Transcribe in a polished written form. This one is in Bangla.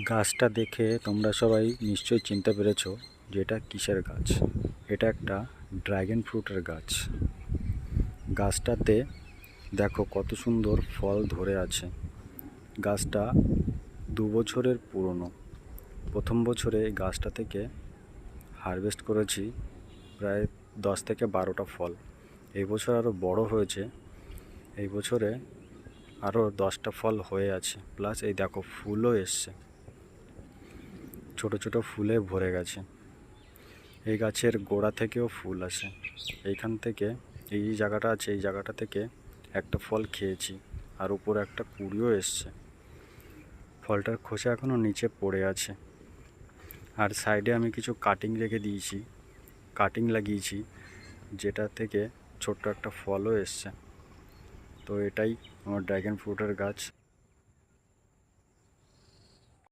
গাছটা দেখে তোমরা সবাই নিশ্চয়ই চিনতে পেরেছো যে এটা কিসের গাছ। এটা একটা ড্রাগন ফ্রুটের গাছ। গাছটাতে দেখো কত সুন্দর ফল ধরে আছে। গাছটা 2 বছরের পুরনো। প্রথম বছরে এই গাছটা থেকে হারভেস্ট করেছি প্রায় 10 থেকে 12টা ফল। এই বছর আরও বড় হয়েছে। এই বছরে আরও 10টা ফল হয়ে আছে, প্লাস এই দেখো ফুলও এসছে, ছোট ছোট ফুলে ভরে গেছে। এই গাছের গোড়া থেকেও ফুল আসে। এইখান থেকে এই জায়গাটা আছে, এই জায়গাটা থেকে একটা ফল খেয়েছি, আর উপরে একটা কুঁড়িও এসছে। ফলটার খোসা এখনও নিচে পড়ে আছে। আর সাইডে আমি কিছু কাটিং রেখে দিয়েছি, কাটিং লাগিয়েছি, যেটা থেকে ছোট্ট একটা ফলও এসছে। তো এটাই আমার ড্রাগন ফ্রুটের গাছ।